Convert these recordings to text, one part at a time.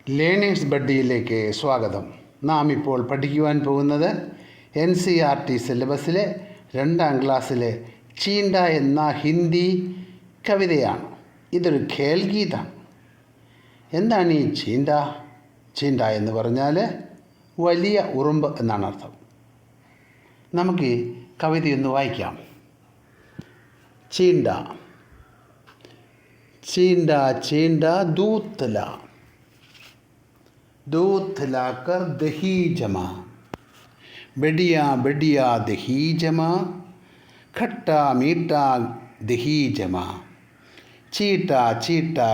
Learners ബഡ്ഡിയിലേക്ക് സ്വാഗതം. നാം ഇപ്പോൾ പഠിക്കുവാൻ പോകുന്നത് NCERT സിലബസിലെ 2ാം ക്ലാസ്സിലെ ചീണ്ട എന്ന ഹിന്ദി കവിതയാണ്. ഇതൊരു ഖേൽഗീതാണ്. എന്താണ് ഈ ചീണ്ട? ചീണ്ട എന്ന് പറഞ്ഞാൽ വലിയ ഉറുമ്പ് എന്നാണ് അർത്ഥം. നമുക്ക് ഈ കവിതയൊന്ന് വായിക്കാം. ചീണ്ട ചീണ്ട ചീണ്ട ദൂത്തല दूध लाकर दही जमा, बढ़िया बढ़िया दही जमा, खट्टा मीठा दही जमा, चीटा चीटा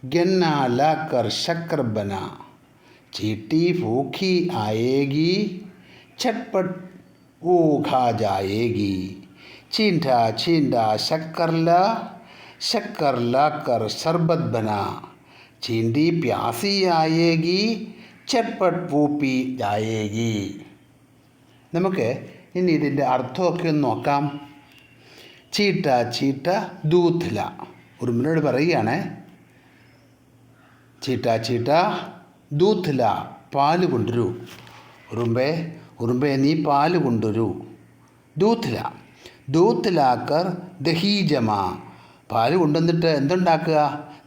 गन्ना लाकर शक्कर बना, चीटी भूखी आएगी, चटपट वो खा जाएगी, चींटा चींटा शक्कर लाकर शरबत बना, चींटी प्यासी आएगी, चटपट वो पी जाएगी. നമുക്ക് ഇനി ഇതിൻ്റെ അർത്ഥമൊക്കെ ഒന്ന് നോക്കാം. ചീട്ട ചീട്ട ദൂത്ല, ഉറുമ്പിനോട് പറയുകയാണ്. ചീട്ട ചീട്ട ദൂത്ല, പാല് കൊണ്ടുവരൂ. ഉറുമ്പേ നീ പാല് കൊണ്ടുവരൂ. ദൂത്ല ദൂത്ലാക്കർ ദഹി ജമ, പാല് കൊണ്ടുവന്നിട്ട് എന്തുണ്ടാക്കുക?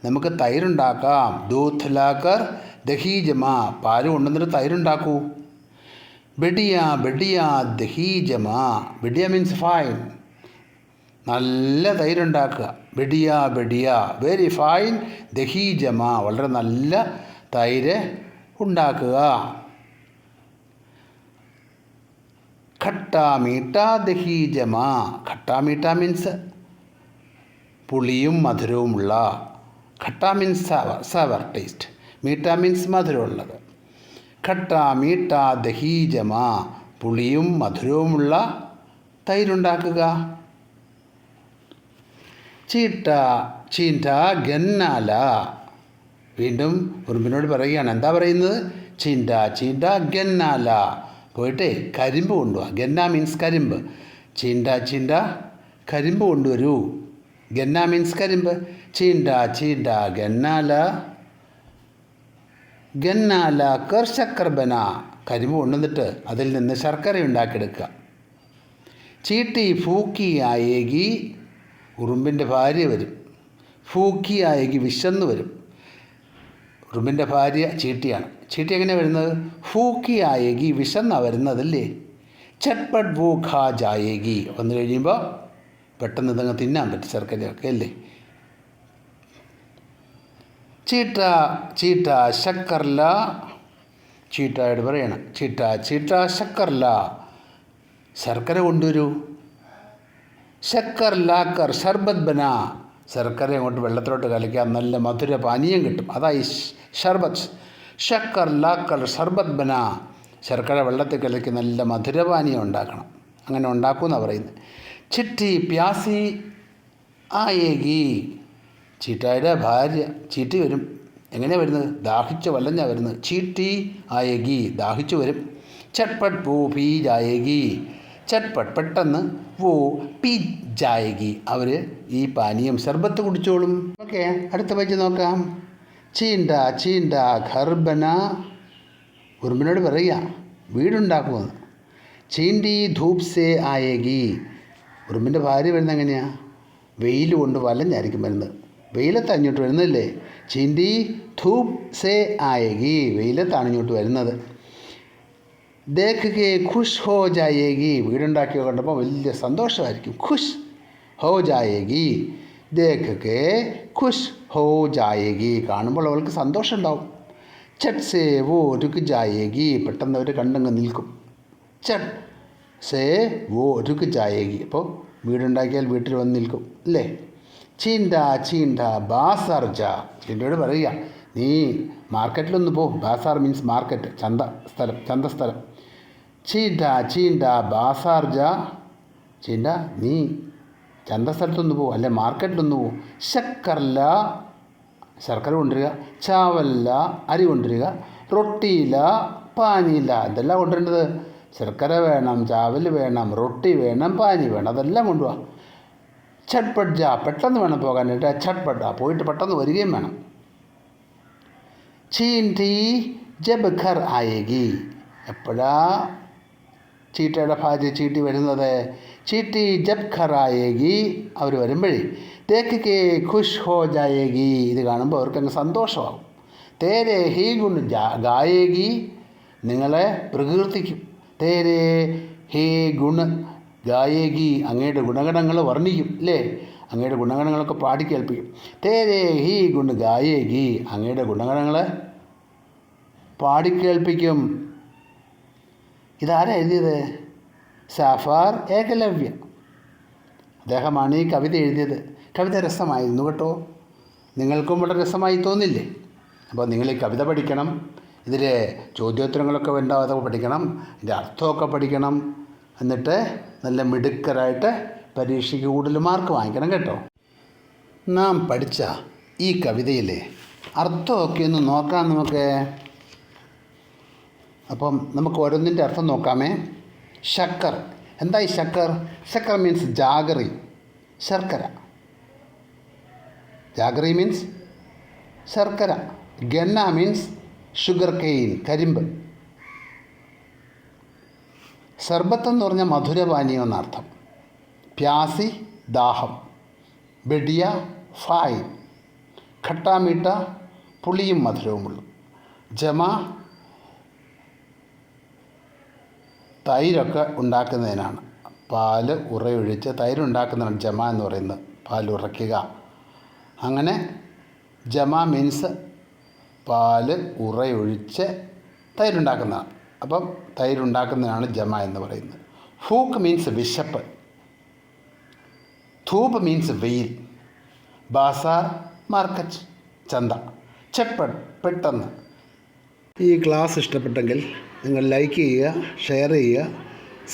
നമുക്ക് തൈരുണ്ടാക്കാം. ദൂത്ത് ലാക്കർ ദഹി ജമ, പാല് കൊണ്ടുവന്നിട്ട് തൈരുണ്ടാക്കൂ. ബെഡിയ ബെഡിയ ദഹി ജമ, ബെഡിയ മീൻസ് ഫൈൻ, നല്ല തൈരുണ്ടാക്കുക. ബെഡിയ ബെഡിയ വെരി ഫൈൻ, ദഹി ജമ വളരെ നല്ല തൈര് ഉണ്ടാക്കുക. ഖട്ട മീട്ട ദഹി ജമ, ഖട്ട മീട്ട മീൻസ് പുളിയും മധുരവുമുള്ള. ഖട്ട മീൻസ് സവർ ടേസ്റ്റ്, മീട്ട മീൻസ് മധുരമുള്ളത്. ഖട്ട മീട്ട ദഹി ജമ, പുളിയും മധുരവുമുള്ള തൈരുണ്ടാക്കുക. ചീട്ട ചീൻറ്റ ഗന്നാല, വീണ്ടും ഉറുമ്പിനോട് പറയുകയാണ്. എന്താ പറയുന്നത്? ചീൻറ്റ ചീൻറ്റ ഗന്നാല, പോയിട്ട് കരിമ്പ് കൊണ്ടുപോവാ. ഗന്ന മീൻസ് കരിമ്പ്. ചീൻറ്റ ചീൻറ്റ കരിമ്പ് കൊണ്ടുവരൂ. ഗന്ന മീൻസ് കരിമ്പ്. ചീണ്ട ചീണ്ട ഗന്നാല കർ ശക്കർ ബന, കരിമ്പ് കൊണ്ടുവന്നിട്ട് അതിൽ നിന്ന് ശർക്കര ഉണ്ടാക്കിയെടുക്കുക. ചീട്ടി ഫൂക്കി ആയേകി, ഉറുമ്പിൻ്റെ ഭാര്യ വരും. ഫൂക്കി ആയേകി വിശന്ന് വരും. ഉറുമ്പിൻ്റെ ഭാര്യ ചീട്ടിയാണ്. ചീട്ടി എങ്ങനെയാണ് വരുന്നത്? ഫൂക്കി ആയേകി വിശന്നാണ് വരുന്നതല്ലേ. ചട്പട്ട് വൂ ഖാ ജായേകി, വന്നു കഴിയുമ്പോൾ പെട്ടെന്ന് ഇതങ്ങ് തിന്നാൻ പറ്റും ശർക്കരയൊക്കെ അല്ലേ. ചീട്ട ചീട്ട ശക്കർല, ചീട്ടയോട് പറയണം. ചീട്ട ചീട്ട ശക്കർല, ശർക്കര കൊണ്ടുവരൂ. ശക്കർ ലാക്കർ ഷർബത്ത് ബന, ശർക്കര അങ്ങോട്ട് വെള്ളത്തിലോട്ട് കലയ്ക്കാം, നല്ല മധുര പാനീയം കിട്ടും. അതായി ഷർബത്ത്. ശക്കർ ലാക്കർ ഷർബത്ത് ബന, ശർക്കര വെള്ളത്തിൽ കലയ്ക്ക് നല്ല മധുരപാനീയം ഉണ്ടാക്കണം. അങ്ങനെ ഉണ്ടാക്കുമെന്നാണ് പറയുന്നത്. ചിട്ടി പ്യാസി ആയേകി, ചീട്ടയുടെ ഭാര്യ ചീട്ടി വരും. എങ്ങനെയാണ് വരുന്നത്? ദാഹിച്ച് വല്ലഞ്ഞാണ് വരുന്നത്. ചീട്ടി ആയേകി, ദാഹിച്ചു വരും. ചട്പട്ട് വോ പീ ജായേകി, ചട്പട്ട് പെട്ടെന്ന്, വോ പീ ജായേകി അവർ ഈ പാനീയം ശർബത്ത് കുടിച്ചോളും. ഓക്കെ, അടുത്ത പേജ് നോക്കാം. ചീണ്ട ചീണ്ട ഘർ ബന, ഉറുമ്പിനോട് പറയുക വീടുണ്ടാക്കുമെന്ന്. ചീണ്ടി ധൂപ് സേ ആയേകി, ഉറുമ്പിൻ്റെ ഭാര്യ വരുന്നത് എങ്ങനെയാണ്? വെയിൽ കൊണ്ട് വലഞ്ഞായിരിക്കും വരുന്നത്. വെയിലത്താണ് ഇങ്ങോട്ട് വരുന്നതല്ലേ. ചീണ്ടി ധൂപ് സേ ആയേകി, വെയിലത്താണ് ഇങ്ങോട്ട് വരുന്നത്. ദേഖ് കെ ഖുഷ് ഹോ ജായേകി, വീടുണ്ടാക്കിയോ കണ്ടപ്പോൾ വലിയ സന്തോഷമായിരിക്കും. ഖുഷ് ഹോ ജായേകി, ദേഖ് കെ ഖുഷ് ഹോ ജായേകി, കാണുമ്പോൾ അവൾക്ക് സന്തോഷം ഉണ്ടാവും. ചട്ട് സേ വോ രുക് ജായേകി, പെട്ടെന്ന് അവർ കണ്ടങ്ങ് നിൽക്കും. ചട്ട് സേ വോ രുക് ജായേകി, അപ്പോൾ വീടുണ്ടാക്കിയാൽ വീട്ടിൽ വന്ന് നിൽക്കും അല്ലേ. ചീണ്ട ചീണ്ട ബാസാർ ജാ, ചീണ്ടയോട് പറയുക നീ മാർക്കറ്റിലൊന്ന് പോ. Bazaar means market, ചന്തസ്ഥലം. ചീണ്ട ചീണ്ട ബാസാർ ജാ, ചീണ്ട നീ ചന്തസ്ഥലത്തൊന്ന് പോ, അല്ലെ മാർക്കറ്റിലൊന്ന് പോ. ശക്കർല, ശർക്കര കൊണ്ടുവരിക. ചാവല്ല, അരി കൊണ്ടുവരിക. റൊട്ടിയില പാനിയില, ഇതെല്ലാം കൊണ്ടുവരേണ്ടത്. ശർക്കര വേണം, ചാവൽ വേണം, റൊട്ടി വേണം, പാനി വേണം, അതെല്ലാം കൊണ്ടുപോവാം. ചട്പട്ട് ജാ, പെട്ടെന്ന് വേണം പോകാനായിട്ട്. ചട്പട്ട് പോയിട്ട് പെട്ടെന്ന് വരികയും വേണം. ചീൻറ്റി ജബ് ഘർ ആയേഗി. എപ്പോഴാ ചീട്ടയുടെ ഭാര്യ ചീട്ടി വരുന്നത്? ചീട്ടി ജബ് ഘർ ആയേഗി, അവർ വരുമ്പോഴേ. ദേഖ് കെ ഖുഷ് ഹോ ജായേഗി, ഇത് കാണുമ്പോൾ അവർക്കങ്ങ് സന്തോഷമാകും. തേരെ ഹീ ഗുൺ ഗായേഗി, നിങ്ങളെ പ്രകീർത്തിക്കും. തേരെ ഹേ ഗുണ ഗായേഗി, അങ്ങയുടെ ഗുണഗണങ്ങൾ വർണ്ണിക്കും അല്ലേ? അങ്ങയുടെ ഗുണഗണങ്ങളൊക്കെ പാടിക്കേൾപ്പിക്കും. തേരെ ഹീ ഗുൺ ഗായേഗി, അങ്ങയുടെ ഗുണഗണങ്ങൾ പാടിക്കേൾപ്പിക്കും. ഇതാരാ എഴുതിയത്? സഫാർ ഏകലവ്യ. അദ്ദേഹമാണ് ഈ കവിത എഴുതിയത്. കവിത രസമായിരുന്നു കേട്ടോ. നിങ്ങൾക്കും വളരെ രസമായി തോന്നില്ലേ? അപ്പോൾ നിങ്ങൾ ഈ കവിത പഠിക്കണം. ഇതിലെ ചോദ്യോത്തരങ്ങളൊക്കെ ഉണ്ടാവും, അതൊക്കെ പഠിക്കണം. ഇതിൻ്റെ അർത്ഥമൊക്കെ പഠിക്കണം. എന്നിട്ട് നല്ല മിടുക്കരായിട്ട് പരീക്ഷയ്ക്ക് കൂടുതൽ മാർക്ക് വാങ്ങിക്കണം കേട്ടോ. നാം പഠിച്ച ഈ കവിതയിലെ അർത്ഥമൊക്കെ ഒന്ന് നോക്കാം നമുക്ക്. അപ്പം നമുക്ക് ഓരോന്നിൻ്റെ അർത്ഥം നോക്കാമേ. ശക്കർ, എന്തായി ശക്കർ? ശക്കർ മീൻസ് ജാഗറി, ശർക്കര. ജാഗറി മീൻസ് ശർക്കര. ഗന്ന മീൻസ് ഷുഗർ കെയിൻ, കരിമ്പ്. സർബത്ത് എന്ന് പറഞ്ഞാൽ മധുരപാനീയം എന്നർത്ഥം. പ്യാസി, ദാഹം. ബെഡിയ, ഫായ്. ഖട്ടാമീട്ട, പുളിയും മധുരവുമുള്ളൂ. ജമ, തൈരൊക്കെ ഉണ്ടാക്കുന്നതിനാണ്. പാല് ഉറയൊഴിച്ച് തൈരുണ്ടാക്കുന്നതാണ് ജമ എന്ന് പറയുന്നത്. പാൽ ഉറയ്ക്കുക. അങ്ങനെ ജമ മീൻസ് പാല് ഉറയൊഴിച്ച് തൈരുണ്ടാക്കുന്നതാണ്. അപ്പം തൈരുണ്ടാക്കുന്നതിനാണ് ജമ എന്ന് പറയുന്നത്. ഫൂക്ക് മീൻസ് വിശപ്പ്. ധൂപ് മീൻസ് വെയിൽ. ബാസാർ, മാർക്കറ്റ്, ചന്ത. ചെപ്പട്, പെട്ടെന്ന്. ഈ ക്ലാസ് ഇഷ്ടപ്പെട്ടെങ്കിൽ നിങ്ങൾ ലൈക്ക് ചെയ്യുക, ഷെയർ ചെയ്യുക,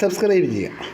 സബ്സ്ക്രൈബ് ചെയ്യുക.